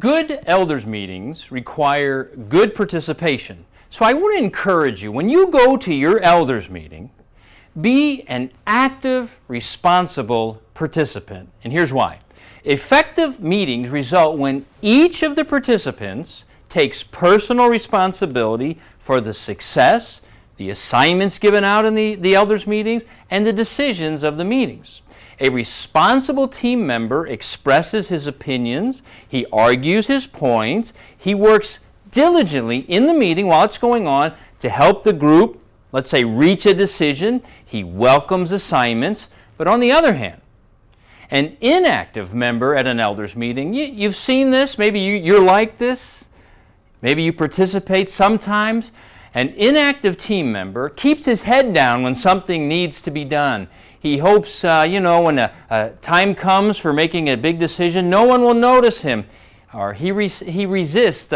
Good elders meetings require good participation. So I want to encourage you, when you go to your elders meeting, be an active, responsible participant. And here's why. Effective meetings result when each of the participants takes personal responsibility for the success, the assignments given out in the elders meetings, and the decisions of the meetings. A responsible team member expresses his opinions, he argues his points, he works diligently in the meeting while it's going on to help the group, let's say, reach a decision. He welcomes assignments. But on the other hand, an inactive member at an elders meeting, you've seen this, maybe you're like this, maybe you participate sometimes. An inactive team member keeps his head down when something needs to be done. He hopes, when a time comes for making a big decision, no one will notice him. Or he resists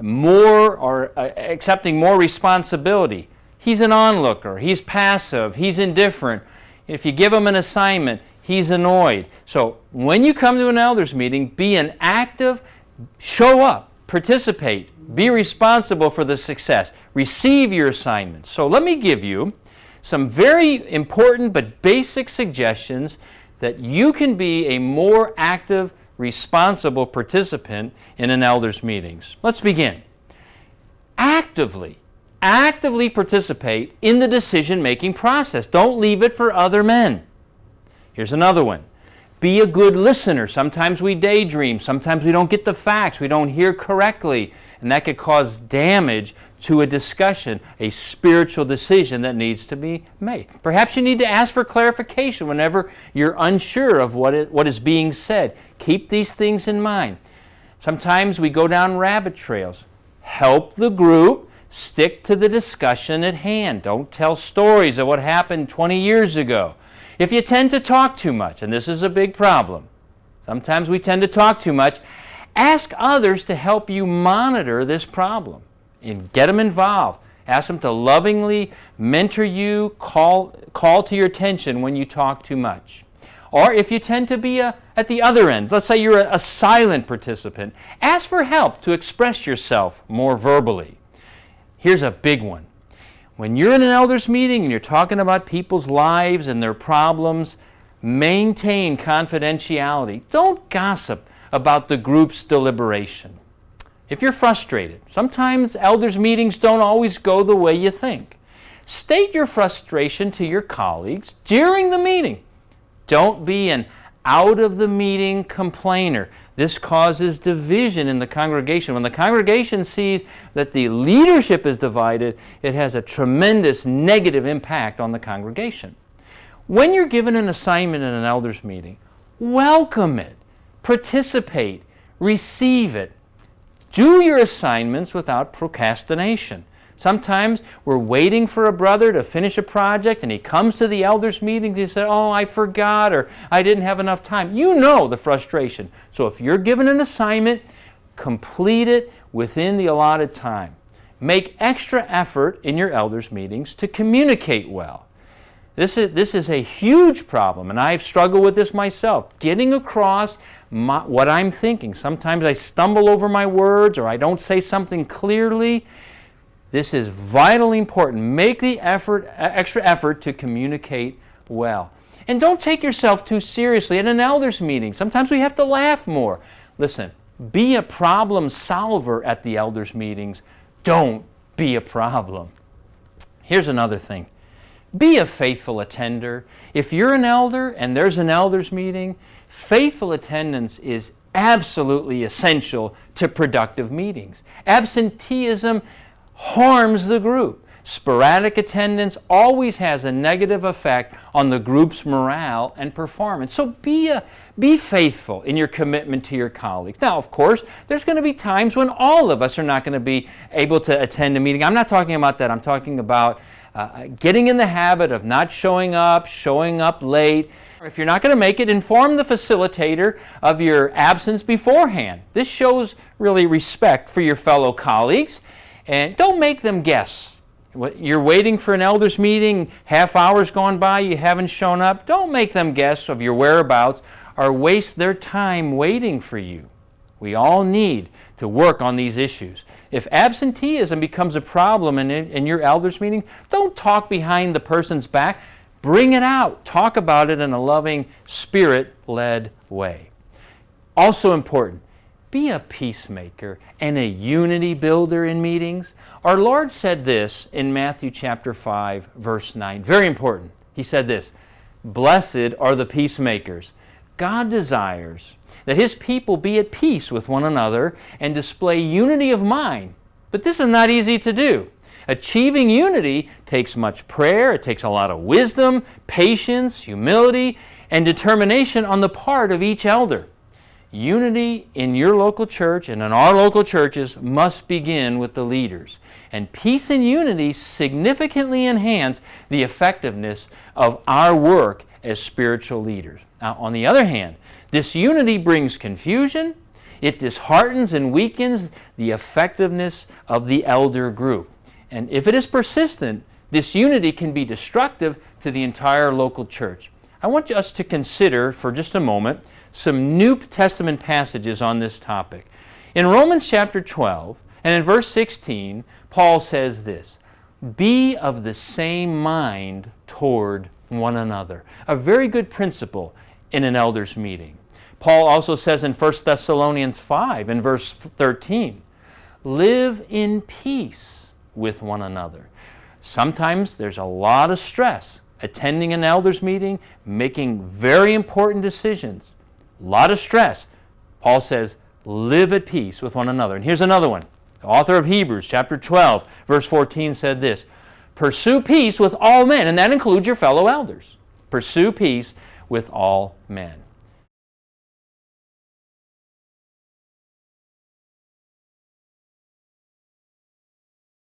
more or accepting more responsibility. He's an onlooker. He's passive. He's indifferent. If you give him an assignment, he's annoyed. So when you come to an elders meeting, be an active, show up, participate, be responsible for the success, receive your assignments. So let me give you some very important but basic suggestions that you can be a more active, responsible participant in an elders meetings. Let's begin. Actively participate in the decision-making process. Don't leave it for other men. Here's another one. Be a good listener. Sometimes we daydream. Sometimes we don't get the facts. We don't hear correctly. And that could cause damage to a discussion, a spiritual decision that needs to be made. Perhaps you need to ask for clarification whenever you're unsure of what is being said. Keep these things in mind. Sometimes we go down rabbit trails. Help the group. Stick to the discussion at hand. Don't tell stories of what happened 20 years ago. If you tend to talk too much, and this is a big problem, sometimes we tend to talk too much, ask others to help you monitor this problem and get them involved. Ask them to lovingly mentor you, call to your attention when you talk too much. Or if you tend to be at the other end, let's say you're a silent participant, ask for help to express yourself more verbally. Here's a big one. When you're in an elders meeting and you're talking about people's lives and their problems, maintain confidentiality. Don't gossip about the group's deliberation. If you're frustrated, sometimes elders meetings don't always go the way you think. State your frustration to your colleagues during the meeting. Don't be an out-of-the-meeting complainer. This causes division in the congregation. When the congregation sees that the leadership is divided, it has a tremendous negative impact on the congregation. When you're given an assignment in an elders meeting, welcome it, participate, receive it. Do your assignments without procrastination. Sometimes we're waiting for a brother to finish a project and he comes to the elders meetings and he says, "Oh, I forgot," or "I didn't have enough time." You know the frustration. So if you're given an assignment, complete it within the allotted time. Make extra effort in your elders meetings to communicate well. This is a huge problem, and I've struggled with this myself, getting across what I'm thinking. Sometimes I stumble over my words or I don't say something clearly. This is vitally important. Make the extra effort to communicate well. And don't take yourself too seriously at an elders meeting. Sometimes we have to laugh more. Listen, be a problem solver at the elders meetings. Don't be a problem. Here's another thing. Be a faithful attender. If you're an elder and there's an elders meeting, faithful attendance is absolutely essential to productive meetings. Absenteeism harms the group. Sporadic attendance always has a negative effect on the group's morale and performance. So be faithful in your commitment to your colleagues. Now, of course, there's going to be times when all of us are not going to be able to attend a meeting. I'm not talking about that. I'm talking about getting in the habit of not showing up late. If you're not going to make it, inform the facilitator of your absence beforehand. This shows really respect for your fellow colleagues. And don't make them guess. You're waiting for an elders meeting, half hour's gone by, you haven't shown up. Don't make them guess of your whereabouts or waste their time waiting for you. We all need to work on these issues. If absenteeism becomes a problem in your elders meeting, don't talk behind the person's back. Bring it out. Talk about it in a loving, Spirit-led way. Also important, be a peacemaker and a unity builder in meetings. Our Lord said this in Matthew chapter 5, verse 9. Very important. He said this, "Blessed are the peacemakers." God desires that His people be at peace with one another and display unity of mind. But this is not easy to do. Achieving unity takes much prayer, it takes a lot of wisdom, patience, humility, and determination on the part of each elder. Unity in your local church and in our local churches must begin with the leaders. And peace and unity significantly enhance the effectiveness of our work as spiritual leaders. Now, on the other hand, this unity brings confusion. It disheartens and weakens the effectiveness of the elder group. And if it is persistent, this unity can be destructive to the entire local church. I want us to consider for just a moment some New Testament passages on this topic. In Romans chapter 12 and in verse 16, Paul says this, "Be of the same mind toward one another." A very good principle in an elders meeting. Paul also says in 1 Thessalonians 5 and verse 13, "Live in peace with one another." Sometimes there's a lot of stress attending an elders meeting, making very important decisions. A lot of stress. Paul says, live at peace with one another. And here's another one. The author of Hebrews chapter 12 verse 14 said this, "Pursue peace with all men," and that includes your fellow elders. Pursue peace with all men.